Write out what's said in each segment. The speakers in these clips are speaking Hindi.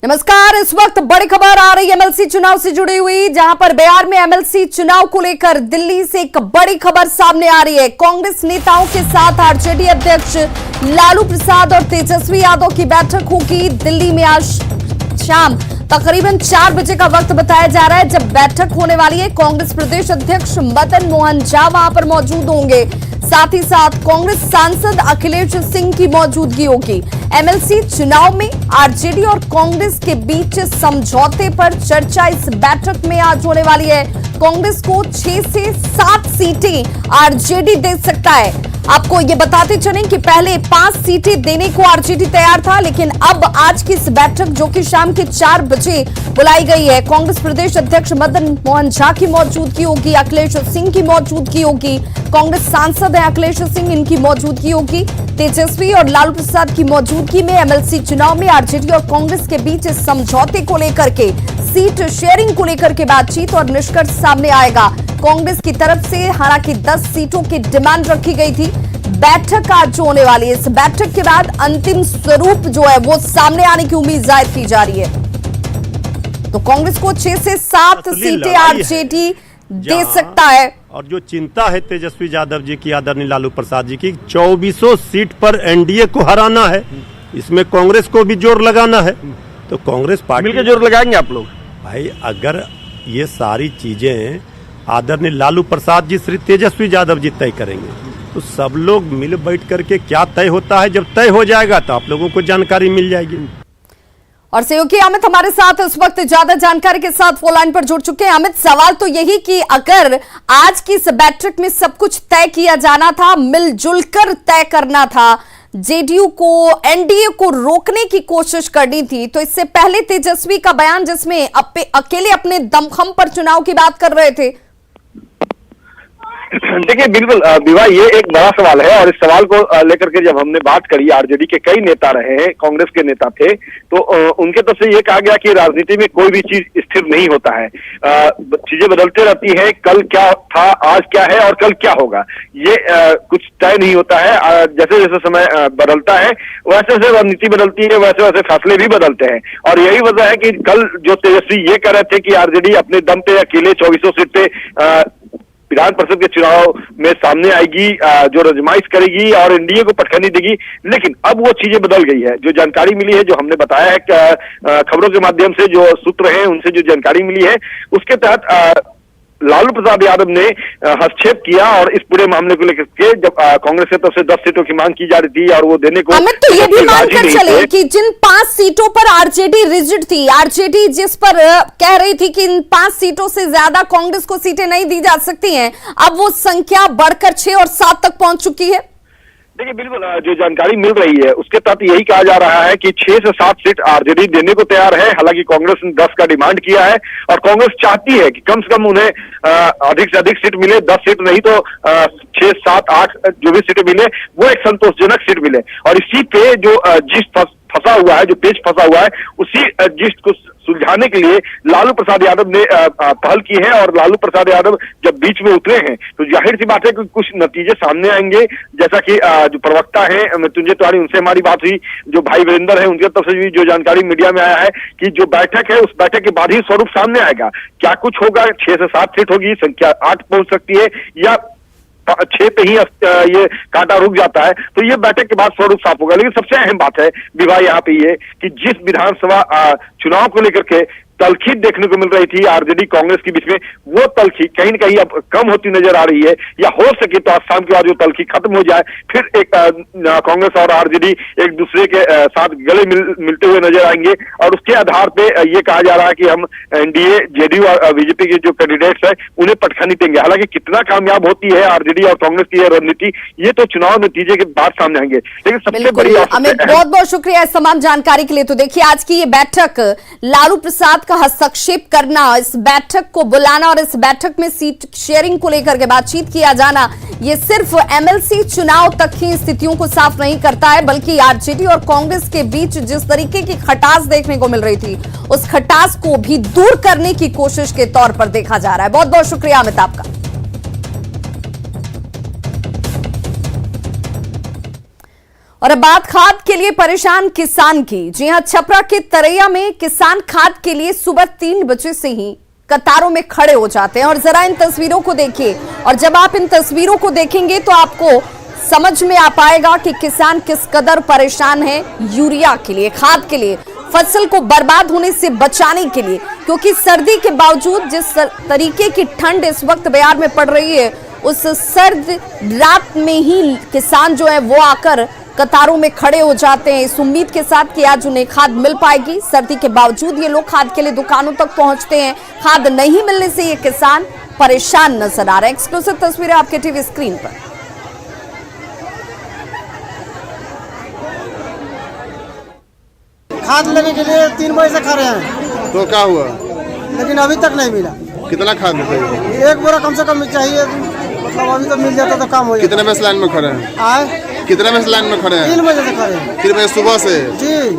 नमस्कार। इस वक्त बड़ी खबर आ रही एमएलसी चुनाव से जुड़ी हुई, जहां पर बिहार में एमएलसी चुनाव को लेकर दिल्ली से एक बड़ी खबर सामने आ रही है। कांग्रेस नेताओं के साथ आरजेडी अध्यक्ष लालू प्रसाद और तेजस्वी यादव की बैठक होगी दिल्ली में आज शाम तकरीबन 4 बजे का वक्त बताया जा रहा है जब बैठक होने वाली है। कांग्रेस प्रदेश अध्यक्ष मदन मोहन झा वहां पर मौजूद होंगे, साथ ही साथ कांग्रेस सांसद अखिलेश सिंह की मौजूदगी होगी। एमएलसी चुनाव में आरजेडी और कांग्रेस के बीच समझौते पर चर्चा इस बैठक में आज होने वाली है। कांग्रेस को 6 से 7 सीटें आरजेडी दे सकता है। आपको ये बताते चलें कि पहले 5 सीटें देने को आरजेडी तैयार था, लेकिन अब आज की इस बैठक जो कि शाम के 4 बजे बुलाई गई है, कांग्रेस प्रदेश अध्यक्ष मदन मोहन झा की मौजूदगी होगी, अखिलेश सिंह की मौजूदगी होगी, कांग्रेस सांसद है अखिलेश सिंह, इनकी मौजूदगी होगी, तेजस्वी और लालू प्रसाद की मौजूदगी में एमएलसी चुनाव में आरजेडी और कांग्रेस के बीच इस समझौते को लेकर के, सीट शेयरिंग को लेकर के बातचीत और निष्कर्ष सामने आएगा। कांग्रेस की तरफ से हालांकि 10 सीटों की डिमांड रखी गई थी। बैठक आज जो होने वाली है, इस बैठक के बाद अंतिम स्वरूप जो है वो सामने आने की उम्मीद जाहिर की जा रही है। तो कांग्रेस को 6 से 7 सीटें आरजेडी दे सकता है। और जो चिंता है तेजस्वी यादव जी की, आदरणीय लालू प्रसाद जी की, 2400 सीट पर एनडीए को हराना है, इसमें कांग्रेस को भी जोर लगाना है। तो कांग्रेस पार्टी मिलकर जोर लगाएंगे आप लोग? भाई अगर ये सारी चीजें आदरणीय लालू प्रसाद जी श्री तेजस्वी यादव जी तय करेंगे तो सब लोग मिल बैठ करके क्या तय होता है, जब तय हो जाएगा तो आप लोगों को जानकारी मिल जाएगी। और सहयोगी अमित हमारे साथ इस वक्त ज्यादा जानकारी के साथ फोन लाइन पर जुड़ चुके हैं। अमित, सवाल तो यही कि अगर आज की इस बैठक में सब कुछ तय किया जाना था, मिलजुल कर तय करना था, जेडीयू को, एनडीए को रोकने की कोशिश करनी थी, तो इससे पहले तेजस्वी का बयान जिसमें अकेले अपने दमखम पर चुनाव की बात कर रहे थे। देखिए, बिल्कुल विवाह, ये एक बड़ा सवाल है और इस सवाल को लेकर के जब हमने बात करी, आरजेडी के कई नेता रहे हैं, कांग्रेस के नेता थे, तो उनके तरफ से ये कहा गया कि राजनीति में कोई भी चीज स्थिर नहीं होता है, चीजें बदलती रहती हैं, कल क्या था, आज क्या है और कल क्या होगा, ये कुछ तय नहीं होता है। जैसे जैसे समय बदलता है वैसे वैसे रणनीति बदलती है, वैसे वैसे फैसले भी बदलते हैं। और यही वजह है कि कल जो तेजस्वी ये कह रहे थे कि आरजेडी अपने दम पे अकेले 2400 सीट पे विधान परिषद के चुनाव में सामने आएगी, जो रजमाइश करेगी और एनडीए को पटखनी देगी, लेकिन अब वो चीजें बदल गई है। जो जानकारी मिली है, जो हमने बताया है खबरों के माध्यम से, जो सूत्र हैं उनसे जो जानकारी मिली है, उसके तहत लालू प्रसाद यादव ने हस्तक्षेप किया और इस पूरे मामले को लेकर के जब कांग्रेस की तरफ से 10 सीटों की मांग की जा रही थी और वो देने को, अमित, तो ये भी मानकर चले कि जिन 5 सीटों पर आरजेडी रिजिड थी, आरजेडी जिस पर कह रही थी कि इन 5 सीटों से ज्यादा कांग्रेस को सीटें नहीं दी जा सकती हैं, अब वो संख्या बढ़कर 6 और 7 तक पहुंच चुकी है। देखिए, बिल्कुल जो जानकारी मिल रही है उसके तहत यही कहा जा रहा है कि 6 से 7 सीट आरजेडी देने को तैयार है। हालांकि कांग्रेस ने 10 का डिमांड किया है और कांग्रेस चाहती है कि कम से कम उन्हें अधिक से अधिक सीट मिले, 10 सीट नहीं तो 6, 7, 8 जो भी सीटें मिले वो एक संतोषजनक सीट मिले। और इसी पे जो जिस फंसा हुआ है, जो पेच फंसा हुआ है, उसी जिस को सुलझाने के लिए लालू प्रसाद यादव ने पहल की है। और लालू प्रसाद यादव जब बीच में उतरे हैं तो जाहिर सी बात है कि कुछ नतीजे सामने आएंगे। जैसा कि जो प्रवक्ता है मृत्युंजय तिवारी, उनसे हमारी बात हुई, जो भाई वीरेंद्र है उनकी तरफ से भी जो जानकारी मीडिया में आया है कि जो बैठक है उस बैठक के बाद ही स्वरूप सामने आएगा। क्या कुछ होगा, 6 से 7 सीट होगी, संख्या 8 पहुंच सकती है या 6 पे ही ये कांटा रुक जाता है, तो ये बैठक के बाद स्वरूप साफ होगा। लेकिन सबसे अहम बात है विवाह यहाँ पे ये कि जिस विधानसभा चुनाव को लेकर के तलखी देखने को मिल रही थी आरजेडी कांग्रेस के बीच में, वो तलखी कहीं न कहीं अब कम होती नजर आ रही है, या हो सके तो आज शाम के बाद जो तलखी खत्म हो जाए, फिर एक कांग्रेस और आरजेडी एक दूसरे के साथ गले मिलते हुए नजर आएंगे। और उसके आधार पे ये कहा जा रहा है कि हम एनडीए, जेडीयू और बीजेपी के जो कैंडिडेट्स है उन्हें पटखनी देंगे। हालांकि कितना कामयाब होती है आरजेडी और कांग्रेस की यह रणनीति, ये तो चुनाव नतीजे के बाद सामने आएंगे। लेकिन सबसे बड़ी अमित, बहुत बहुत शुक्रिया इस तमाम जानकारी के लिए। तो देखिए, आज की ये बैठक, लालू प्रसाद का हस्तक्षेप करना, इस बैठक को बुलाना और इस बैठक में सीट शेयरिंग को लेकर के बातचीत किया जाना, ये सिर्फ एमएलसी चुनाव तक ही स्थितियों को साफ नहीं करता है, बल्कि आरजेडी और कांग्रेस के बीच जिस तरीके की खटास देखने को मिल रही थी, उस खटास को भी दूर करने की कोशिश के तौर पर देखा जा रहा है। बहुत बहुत शुक्रिया अमित आपका। और अब बात खाद के लिए परेशान किसान की। जी हां, छपरा के तरैया में किसान खाद के लिए सुबह 3 बजे से ही कतारों में खड़े हो जाते हैं। और जरा इन तस्वीरों को देखिए, और जब आप इन तस्वीरों को देखेंगे तो आपको समझ में आ पाएगा कि किसान किस कदर परेशान है यूरिया के लिए, खाद के लिए, फसल को बर्बाद होने से बचाने के लिए। क्योंकि सर्दी के बावजूद जिस तरीके की ठंड इस वक्त बिहार में पड़ रही है, उस सर्द रात में ही किसान जो है वो आकर कतारों में खड़े हो जाते हैं इस उम्मीद के साथ कि आज उन्हें खाद मिल पाएगी। सर्दी के बावजूद ये लोग खाद के लिए दुकानों तक पहुंचते हैं। खाद नहीं मिलने से ये किसान परेशान नजर आ रहे हैं। एक्सक्लूसिव तस्वीरें आपके टीवी स्क्रीन पर। खाद लेने के लिए 3 बजे से खड़े हैं, तो क्या हुआ? लेकिन अभी तक नहीं मिला। कितना खाद चाहिए? 1 बोरा कम से कम चाहिए, मतलब अभी तो मिल जाता तो काम हो जाता। कितने बजे लाइन में खड़े हैं? आए कितने बजे लाइन में खड़े हैं? 3 बजे से खड़े हैं। 3 बजे सुबह से जी।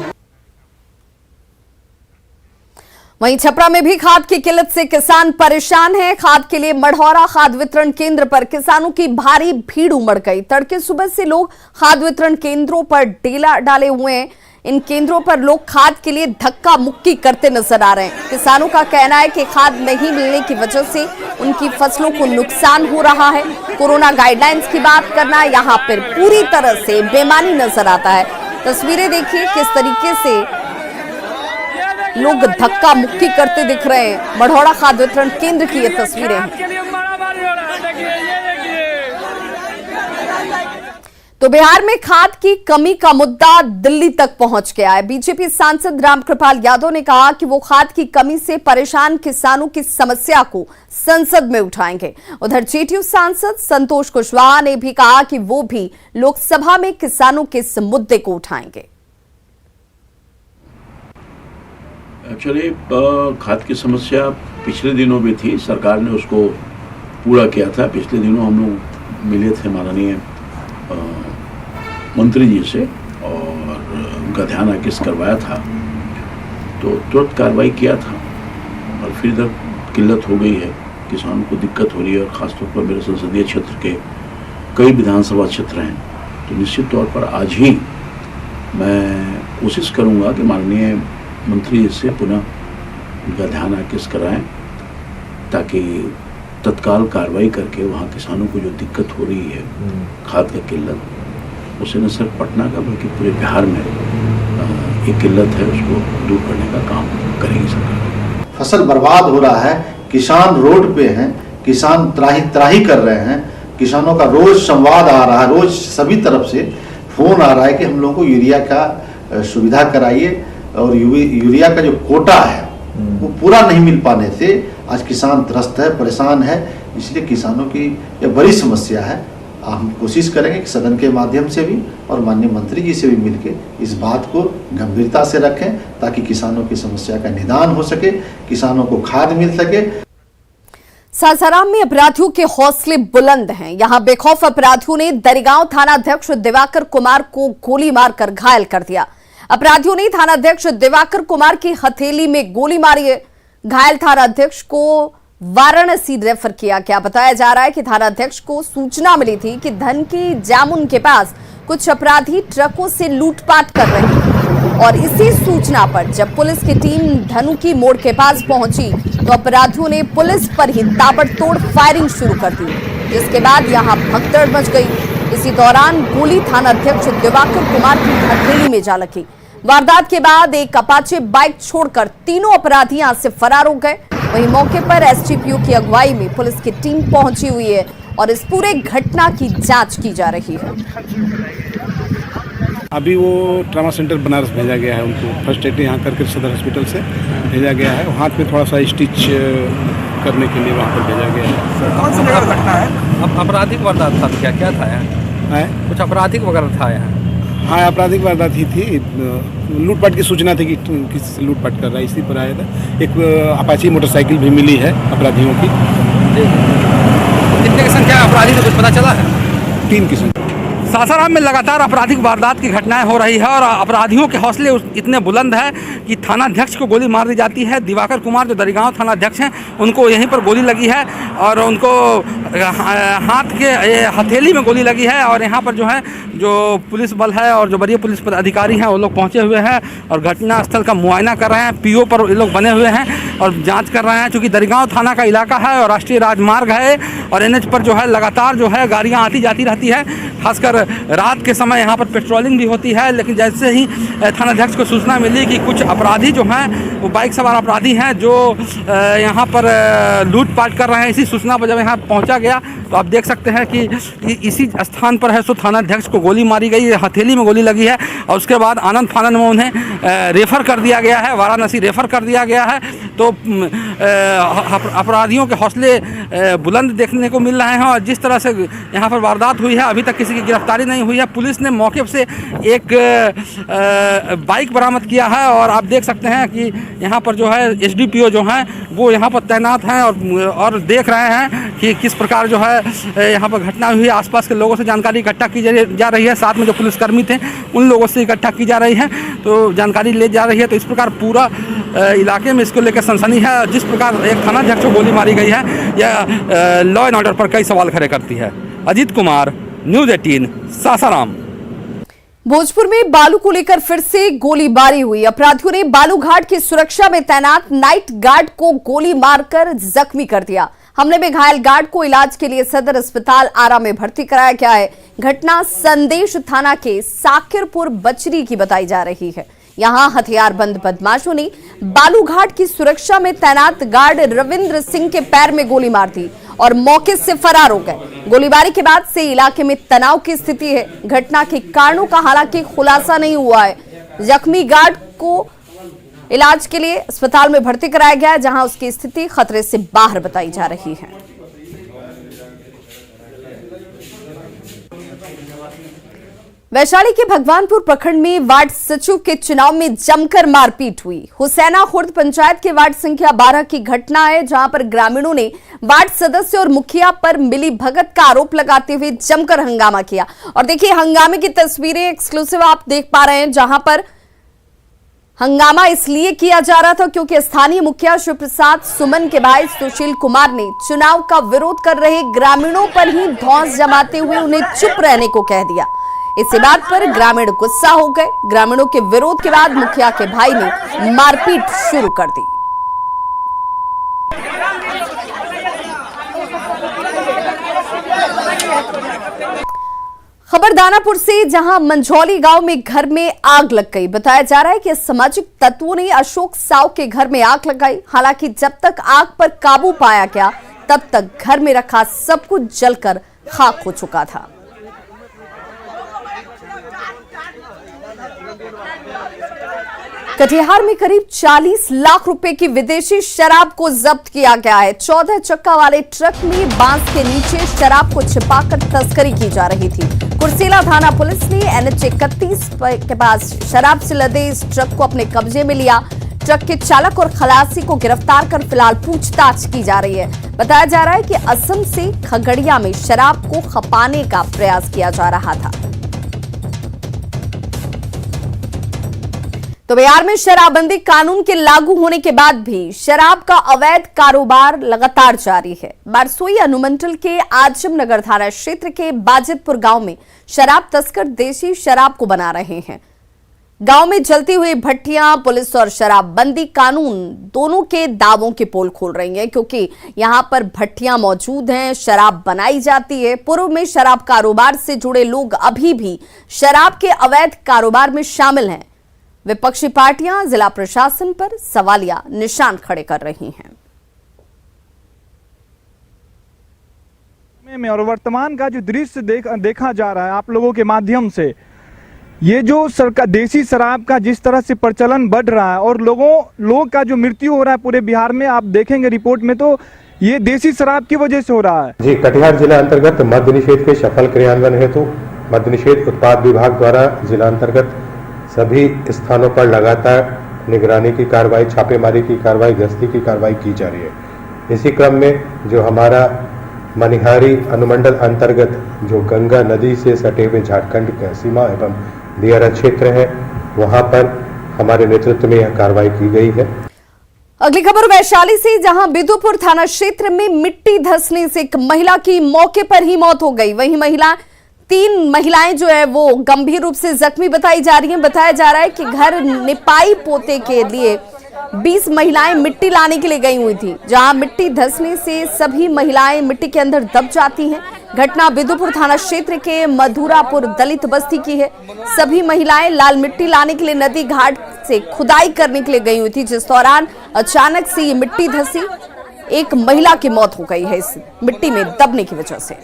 वहीं छपरा में भी खाद की किल्लत से किसान परेशान हैं। खाद के लिए मढ़ौरा खाद वितरण केंद्र पर किसानों की भारी भीड़ उमड़ गई। तड़के सुबह से लोग खाद वितरण केंद्रों पर डेरा डाले हुए हैं। इन केंद्रों पर लोग खाद के लिए धक्का मुक्की करते नजर आ रहे हैं। किसानों का कहना है कि खाद नहीं मिलने की वजह से उनकी फसलों को नुकसान हो रहा है। कोरोना गाइडलाइंस की बात करना यहाँ पर पूरी तरह से बेमानी नजर आता है। तस्वीरें देखिए किस तरीके से लोग धक्का मुक्की करते दिख रहे हैं। मढ़ौरा खाद वितरण केंद्र की ये तस्वीरें हैं। तो बिहार में खाद की कमी का मुद्दा दिल्ली तक पहुंच गया है। बीजेपी सांसद रामकृपाल यादव ने कहा कि वो खाद की कमी से परेशान किसानों की समस्या को संसद में उठाएंगे। उधर जेडीयू सांसद संतोष कुशवाहा ने भी कहा कि वो भी लोकसभा में किसानों के इस मुद्दे को उठाएंगे। एक्चुअली खाद की समस्या पिछले दिनों भी थी, सरकार ने उसको पूरा किया था। पिछले दिनों हम लोग मिले थे माननीय मंत्री जी से और उनका ध्यान आकृष्ट करवाया था, तो तुरंत कार्रवाई किया था। और फिर इधर किल्लत हो गई है, किसानों को दिक्कत हो रही है। और ख़ासतौर पर मेरे संसदीय क्षेत्र के कई विधानसभा क्षेत्र हैं, तो निश्चित तौर पर आज ही मैं कोशिश करूंगा कि माननीय मंत्री जी से पुनः उनका ध्यान आकृष्ट कराएं, ताकि तत्काल कार्रवाई करके वहाँ किसानों को जो दिक्कत हो रही है खाद का किल्लत, उसे न सिर्फ पटना का बल्कि पूरे बिहार में एक किल्लत है, उसको दूर करने का काम करेगी सरकार। फसल बर्बाद हो रहा है, किसान रोड पे हैं, किसान त्राही कर रहे हैं। किसानों का रोज संवाद आ रहा है, रोज सभी तरफ से फोन आ रहा है कि हम लोगों को यूरिया का सुविधा कराइए। और यूरिया का जो कोटा है वो पूरा नहीं मिल पाने से आज किसान त्रस्त है, परेशान है। इसलिए किसानों की ये बड़ी समस्या है। हम कोशिश करेंगे कि सदन के माध्यम से भी और माननीय मंत्री जी से भी मिलकर इस बात को गंभीरता से रखें, ताकि किसानों की समस्या का निदान हो सके, किसानों को खाद मिल सके। सासाराम में अपराधियों के हौसले बुलंद हैं। यहां बेखौफ अपराधियों ने दरिगांव थानाध्यक्ष दिवाकर कुमार को गोली मारकर घायल कर दिया। अपराधियों ने थानाध्यक्ष दिवाकर कुमार की हथेली में गोली मारी है। घायल थानाध्यक्ष को वाराणसी रेफर किया गया। बताया जा रहा है कि थानाध्यक्ष को सूचना मिली थी कि धन की जामुन के पास कुछ अपराधी ट्रकों से लूटपाट कर रहे हैं। और इसी सूचना पर जब पुलिस की टीम धनु की मोड़ के पास पहुंची तो अपराधियों ने पुलिस पर ही ताबड़तोड़ फायरिंग शुरू कर दी, जिसके बाद यहां भगदड़ मच गई। इसी दौरान गोली थानाध्यक्ष दिवाकर कुमार की हथेली में जा लगी। वारदात के बाद एक अपाचे बाइक छोड़कर तीनों अपराधी यहां से फरार हो गए। वहीं मौके पर एसटीपीओ की अगुवाई में पुलिस की टीम पहुंची हुई है और इस पूरे घटना की जांच की जा रही है। अभी वो ट्रामा सेंटर बनारस भेजा गया है, उनको फर्स्ट एड यहाँ करके सदर हॉस्पिटल से भेजा गया है। हाथ में थोड़ा सा स्टिच करने के लिए वहाँ पर भेजा गया है। कौन सी जगह घटना है? अब आपराधिक वारदात था क्या क्या था यहाँ? कुछ आपराधिक वगैरह था यहाँ? हाँ, आपराधिक वारदात ही थी। लूटपाट की सूचना थी कि किसी लूटपाट कर रहा है, इसी पर आया था। एक अपाची मोटरसाइकिल भी मिली है अपराधियों की। कितने की संख्या अपराधी तो कुछ पता चला है? 3 की संख्या। सासाराम में लगातार आपराधिक वारदात की घटनाएं हो रही है और अपराधियों के हौसले इतने बुलंद है कि थानाध्यक्ष को गोली मार दी जाती है। दिवाकर कुमार जो दरिगांव थानाध्यक्ष हैं उनको यहीं पर गोली लगी है और उनको हाथ के हथेली में गोली लगी है। और यहाँ पर जो पुलिस बल है और जो वरीय पुलिस अधिकारी हैं वो लोग पहुँचे हुए हैं और घटना स्थल का मुआयना कर रहे हैं। पीओ पर ये लोग बने हुए हैं और जाँच कर रहे हैं। चूँकि दरिगांव थाना का इलाका है और राष्ट्रीय राजमार्ग है और NH पर लगातार गाड़ियाँ आती जाती रहती है। खासकर रात के समय यहाँ पर पेट्रोलिंग भी होती है। लेकिन जैसे ही थानाध्यक्ष को सूचना मिली कि कुछ अपराधी जो हैं वो बाइक सवार अपराधी हैं जो यहाँ पर लूटपाट कर रहे हैं, इसी सूचना पर जब यहाँ पहुँचा गया तो आप देख सकते हैं कि इसी स्थान पर है सो थानाध्यक्ष को गोली मारी गई, हथेली में गोली लगी है और उसके बाद आनंद फानंद में उन्हें रेफ़र कर दिया गया है, वाराणसी रेफ़र कर दिया गया है। तो अपराधियों के हौसले बुलंद देखने को मिल रहे हैं और जिस तरह से यहाँ पर वारदात हुई है अभी तक किसी की गिरफ्तारी नहीं हुई है। पुलिस ने मौके से एक बाइक बरामद किया है और आप देख सकते हैं कि यहाँ पर SDPO जो हैं वो यहाँ पर तैनात हैं और देख रहे हैं कि किस प्रकार यहाँ पर घटना हुई है। आसपास के लोगों से जानकारी इकट्ठा की जा रही है, साथ में जो पुलिसकर्मी थे उन लोगों से इकट्ठा की जा रही है, तो जानकारी ले जा रही है। तो इस प्रकार पूरा इलाके में इसको लेकर सनसनी है। जिस प्रकार एक थानाध्यक्ष को गोली मारी गई है यह लॉ एंड ऑर्डर पर कई सवाल खड़े करती है। अजीत कुमार, न्यूज़ 18, सासाराम। भोजपुर में बालू को लेकर फिर से गोलीबारी हुई। अपराधियों ने बालूघाट की सुरक्षा में तैनात नाइट गार्ड को गोली मारकर जख्मी कर दिया। हमले में घायल गार्ड को इलाज के लिए सदर अस्पताल आरा में भर्ती कराया गया है। घटना संदेश थाना के साकिरपुर बचरी की बताई जा रही है। यहां हथियारबंद बदमाशों ने बालूघाट की सुरक्षा में तैनात गार्ड रविंद्र सिंह के पैर में गोली मार दी और मौके से फरार हो गए। गोलीबारी के बाद से इलाके में तनाव की स्थिति है। घटना के कारणों का हालांकि खुलासा नहीं हुआ है। जख्मी गार्ड को इलाज के लिए अस्पताल में भर्ती कराया गया है, जहां उसकी स्थिति खतरे से बाहर बताई जा रही है। वैशाली के भगवानपुर प्रखंड में वार्ड सचिव के चुनाव में जमकर मारपीट हुई। हुसैना खुर्द पंचायत के वार्ड संख्या 12 की घटना है, जहां पर ग्रामीणों ने वार्ड सदस्य और मुखिया पर मिली भगत का आरोप लगाते हुए जमकर हंगामा किया। और देखिए हंगामे की तस्वीरें एक्सक्लूसिव आप देख पा रहे हैं, जहां पर हंगामा इसलिए किया जा रहा था क्योंकि स्थानीय मुखिया शिव प्रसाद सुमन के भाई सुशील कुमार ने चुनाव का विरोध कर रहे ग्रामीणों पर ही धौंस जमाते हुए उन्हें चुप रहने को कह दिया। इसी बात पर ग्रामीण गुस्सा हो गए। ग्रामीणों के विरोध के बाद मुखिया के भाई ने मारपीट शुरू कर दी। खबर दानापुर से, जहां मंझौली गांव में घर में आग लग गई। बताया जा रहा है कि सामाजिक तत्वों ने अशोक साव के घर में आग लगाई। हालांकि जब तक आग पर काबू पाया गया तब तक घर में रखा सब कुछ जलकर खाक हो चुका था। कटिहार में करीब 40 लाख रुपए की विदेशी शराब को जब्त किया गया है। 14 चक्का वाले ट्रक में बांस के नीचे शराब को छिपाकर तस्करी की जा रही थी। कुर्सेला थाना पुलिस ने NH 31 के पास शराब से लदे इस ट्रक को अपने कब्जे में लिया। ट्रक के चालक और खलासी को गिरफ्तार कर फिलहाल पूछताछ की जा रही है। बताया जा रहा है कि असम से खगड़िया में शराब को खपाने का प्रयास किया जा रहा था। तो बिहार में शराबबंदी कानून के लागू होने के बाद भी शराब का अवैध कारोबार लगातार जारी है। बारसोई अनुमंडल के आजम नगर थाना क्षेत्र के बाजितपुर गांव में शराब तस्कर देसी शराब को बना रहे हैं। गांव में जलती हुई भट्टियां पुलिस और शराबबंदी कानून दोनों के दावों की पोल खोल रही हैं, क्योंकि यहां पर भट्टियां मौजूद हैं, शराब बनाई जाती है। पूर्व में शराब कारोबार से जुड़े लोग अभी भी शराब के अवैध कारोबार में शामिल हैं। विपक्षी पार्टियां जिला प्रशासन पर सवालिया निशान खड़े कर रही हैं। में और वर्तमान का जो दृश्य देखा जा रहा है आप लोगों के माध्यम से, ये जो सरकार देसी शराब का जिस तरह से प्रचलन बढ़ रहा है और लोगों का जो मृत्यु हो रहा है पूरे बिहार में, आप देखेंगे रिपोर्ट में तो ये देसी शराब की वजह से हो रहा है। जी, कटिहार जिला अंतर्गत मद्य निषेध के सफल क्रियान्वयन हेतु मद्य निषेध उत्पाद विभाग द्वारा जिला अंतर्गत सभी स्थानों पर लगातार निगरानी की कार्रवाई, छापेमारी की कार्रवाई, गश्ती की कार्रवाई की जा रही है। इसी क्रम में जो हमारा मनिहारी अनुमंडल अंतर्गत जो गंगा नदी से सटे हुए झारखंड का सीमा एवं दियारा क्षेत्र है, वहां पर हमारे नेतृत्व में यह कार्रवाई की गई है। अगली खबर वैशाली से, जहां बिदुपुर थाना क्षेत्र में मिट्टी धंसने से एक महिला की मौके पर ही मौत हो गई। वहीं तीन महिलाएं जो है वो गंभीर रूप से जख्मी बताई जा रही हैं। बताया जा रहा है कि घर निपाई पोते के लिए 20 महिलाएं मिट्टी लाने के लिए गई हुई थी, जहां मिट्टी धंसने से सभी महिलाएं मिट्टी के अंदर दब जाती हैं। घटना बिदुपुर थाना क्षेत्र के मधुरापुर दलित बस्ती की है। सभी महिलाएं लाल मिट्टी लाने के लिए नदी घाट से खुदाई करने के लिए गई हुई थी, जिस दौरान अचानक से ये मिट्टी धंसी। एक महिला की मौत हो गई है इस मिट्टी में दबने की वजह से।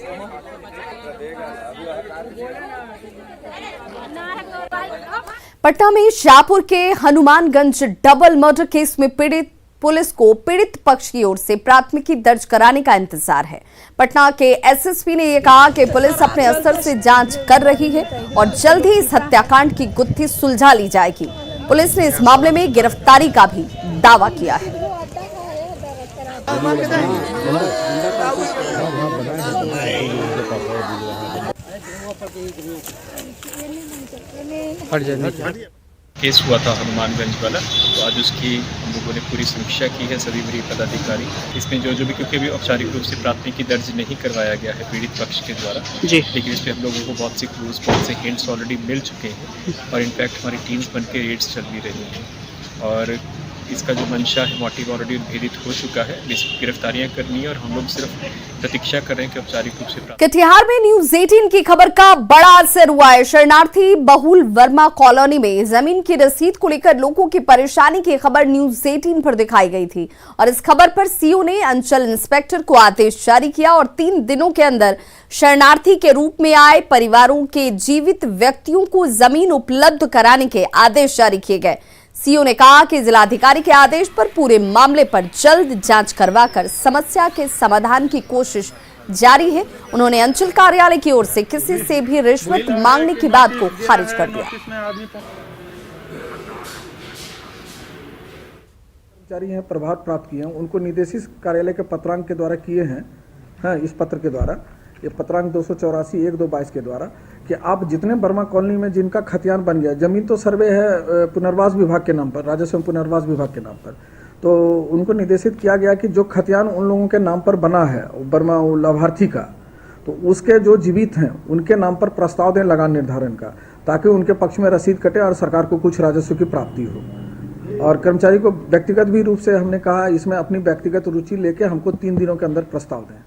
पटना में शाहपुर के हनुमानगंज डबल मर्डर केस में पीड़ित पुलिस को पीड़ित पक्ष की ओर से प्राथमिकी दर्ज कराने का इंतजार है। पटना के एसएसपी ने यह कहा कि पुलिस अपने स्तर से जांच कर रही है और जल्द ही इस हत्याकांड की गुत्थी सुलझा ली जाएगी। पुलिस ने इस मामले में गिरफ्तारी का भी दावा किया है। केस हुआ था हनुमानगंज वाला, तो आज उसकी हम लोगों ने पूरी समीक्षा की है, सभी वरीय पदाधिकारी। इसमें जो भी क्योंकि अभी औपचारिक रूप से प्राथमिकी दर्ज नहीं करवाया गया है पीड़ित पक्ष के द्वारा जी, लेकिन इसमें हम लोगों को बहुत सी क्लूज, बहुत से हिंट्स ऑलरेडी मिल चुके हैं और इनफैक्ट हमारी टीम्स बन के रेड्स चल भी रही हैं और इसका जो मंशा है, मोटिव ऑलरेडी उद्भेदित हो चुका है। गिरफ्तारियां करनी है और हम लोग सिर्फ प्रतीक्षा कर रहे हैं कि औपचारिक रूप से। कटिहार में न्यूज 18 की खबर का बड़ा असर हुआ है। शरणार्थी बहुल वर्मा कॉलोनी में जमीन की रसीद को लेकर लोगों की परेशानी की खबर न्यूज 18 पर दिखाई गई थी और इस खबर पर सीओ ने अंचल इंस्पेक्टर को आदेश जारी किया और 3 दिनों के अंदर शरणार्थी के रूप में आए परिवारों के जीवित व्यक्तियों को जमीन उपलब्ध कराने के आदेश जारी किए गए। सीओ ने कहा कि जिलाधिकारी के आदेश पर पूरे मामले पर जल्द जांच करवाकर समस्या के समाधान की कोशिश जारी है। उन्होंने अंचल कार्यालय की ओर से किसी से भी रिश्वत मांगने की बात को खारिज कर दिया। कर्मचारी हैं, प्रभार प्राप्त किए हैं, उनको निदेशित कार्यालय के पत्रांक के द्वारा किए हैं। इस पत्र के द्वारा, ये पत्रांक 284/1/22 के द्वारा, कि आप जितने वर्मा कॉलोनी में जिनका खतियान बन गया, जमीन तो सर्वे है पुनर्वास विभाग के नाम पर, राजस्व पुनर्वास विभाग के नाम पर, तो उनको निर्देशित किया गया कि जो खतियान उन लोगों के नाम पर बना है वर्मा लाभार्थी का, तो उसके जो जीवित हैं उनके नाम पर प्रस्ताव दें लगान निर्धारण का, ताकि उनके पक्ष में रसीद कटे और सरकार को कुछ राजस्व की प्राप्ति हो। और कर्मचारी को व्यक्तिगत भी रूप से हमने कहा इसमें अपनी व्यक्तिगत रुचि लेके हमको 3 दिनों के अंदर प्रस्ताव दें।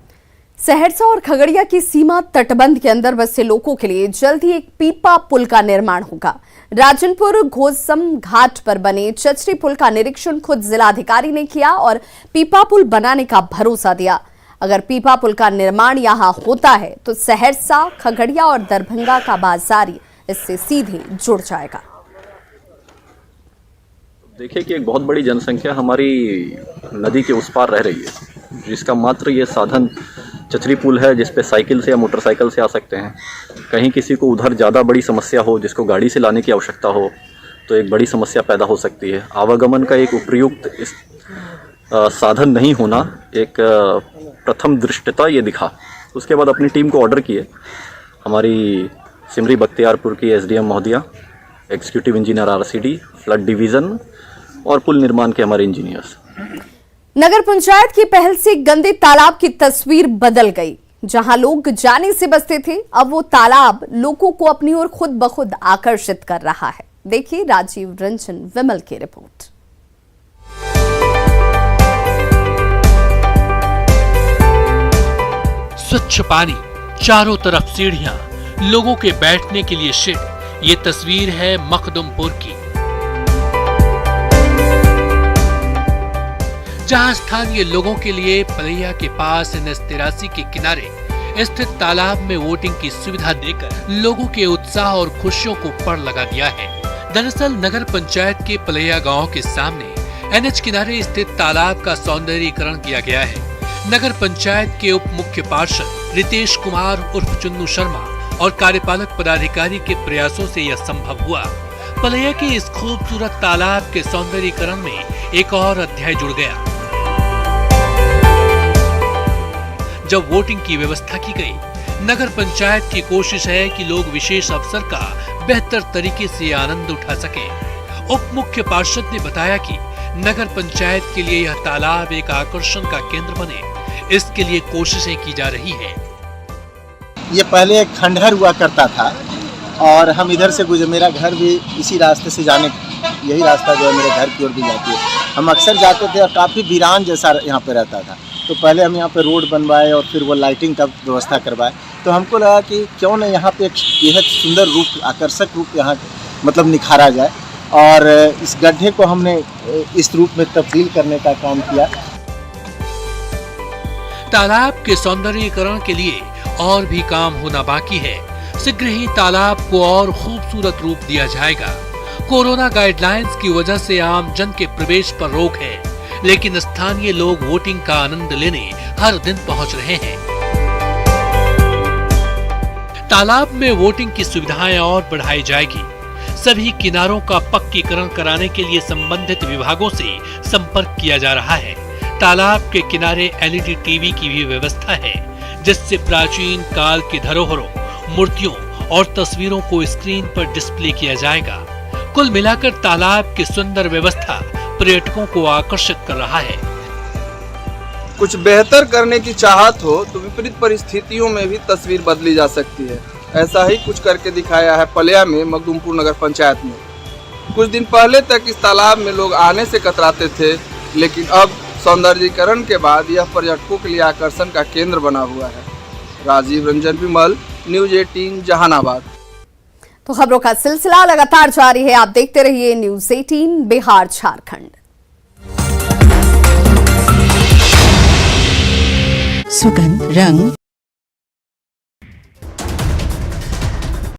सहरसा और खगड़िया की सीमा तटबंध के अंदर बसे लोगों के लिए जल्द ही एक पीपा पुल का निर्माण होगा। राजनपुर घोसम घाट पर बने चचरी पुल का निरीक्षण खुद जिलाधिकारी ने किया और पीपा पुल बनाने का भरोसा दिया। अगर पीपा पुल का निर्माण यहां होता है तो सहरसा, खगड़िया और दरभंगा का बाजार इससे सीधे जुड़ जाएगा। देखिए कि एक बहुत बड़ी जनसंख्या हमारी नदी के उस पार रह रही है, जिसका मात्र ये साधन चचरी पुल है, जिस पे साइकिल से या मोटरसाइकिल से आ सकते हैं। कहीं किसी को उधर ज़्यादा बड़ी समस्या हो, जिसको गाड़ी से लाने की आवश्यकता हो, तो एक बड़ी समस्या पैदा हो सकती है। आवागमन का एक उपयुक्त साधन नहीं होना एक प्रथम दृष्टता ये दिखा। उसके बाद अपनी टीम को ऑर्डर किए, हमारी सिमरी बख्तियारपुर की एसडीएम महोदया, executive engineer RCD, flood division और पुल निर्माण के हमारे इंजीनियर्स। नगर पंचायत की पहल से गंदे तालाब की तस्वीर बदल गई। जहां लोग जाने से बचते थे, अब वो तालाब लोगों को अपनी ओर खुद ब खुद आकर्षित कर रहा है। देखिए राजीव रंजन विमल की रिपोर्ट। स्वच्छ पानी, चारों तरफ सीढ़ियां, लोगों के बैठने के लिए शेड। ये तस्वीर है मखदुमपुर की, जहां स्थानीय लोगों के लिए पलैया के पास NH-83 के किनारे स्थित तालाब में वोटिंग की सुविधा देकर लोगों के उत्साह और खुशियों को पड़ लगा दिया है। दरअसल नगर पंचायत के पलैया गांव के सामने NH किनारे स्थित तालाब का सौंदर्यीकरण किया गया है। नगर पंचायत के उप मुख्य पार्षद रितेश कुमार उर्फ चुन्नू शर्मा और कार्यपालक पदाधिकारी के प्रयासों से यह संभव हुआ। पलैया के इस खूबसूरत तालाब के सौंदर्यीकरण में एक और अध्याय जुड़ गया। जब वोटिंग की व्यवस्था की गई। नगर पंचायत की कोशिश है कि लोग विशेष अवसर का बेहतर तरीके से आनंद उठा सकें। उप मुख्य पार्षद ने बताया कि नगर पंचायत के लिए यह तालाब एक आकर्षण का केंद्र बने, इसके लिए कोशिशें की जा रही है। ये पहले एक खंडहर हुआ करता था और हम इधर से गुजर, मेरा घर भी इसी रास्ते से जाने, यही रास्ता जो है मेरे घर की ओर भी जाती है। हम अक्सर जाते थे और काफ़ी वीरान जैसा यहाँ पे रहता था। तो पहले हम यहाँ पे रोड बनवाए और फिर वो लाइटिंग का व्यवस्था करवाए। तो हमको लगा कि क्यों न यहाँ पे एक बेहद सुंदर रूप, आकर्षक रूप यहाँ मतलब निखारा जाए, और इस गड्ढे को हमने इस रूप में तब्दील करने का काम किया। तालाब के सौंदर्यीकरण के लिए और भी काम होना बाकी है। शीघ्र ही तालाब को और खूबसूरत रूप दिया जाएगा। कोरोना गाइडलाइंस की वजह से आम जन के प्रवेश पर रोक है, लेकिन स्थानीय लोग वोटिंग का आनंद लेने हर दिन पहुंच रहे हैं। तालाब में वोटिंग की सुविधाएं और बढ़ाई जाएगी। सभी किनारों का पक्कीकरण कराने के लिए संबंधित विभागों से संपर्क किया जा रहा है। तालाब के किनारे LED टीवी की भी व्यवस्था है, जिससे प्राचीन काल की धरोहरों, मूर्तियों और तस्वीरों को स्क्रीन पर डिस्प्ले किया जाएगा। कुल मिलाकर तालाब की सुंदर व्यवस्था पर्यटकों को आकर्षित कर रहा है। कुछ बेहतर करने की चाहत हो तो विपरीत परिस्थितियों में भी तस्वीर बदली जा सकती है। ऐसा ही कुछ करके दिखाया है पलिया में मखदूमपुर नगर पंचायत में। कुछ दिन पहले तक इस तालाब में लोग आने से कतराते थे, लेकिन अब सौंदर्यीकरण के बाद यह पर्यटकों के लिए आकर्षण का केंद्र बना हुआ है। राजीव रंजन विमल, न्यूज़ 18 जहानाबाद। तो खबरों का सिलसिला लगातार जारी है, आप देखते रहिए न्यूज़ 18 बिहार झारखंड। सुगंध, रंग,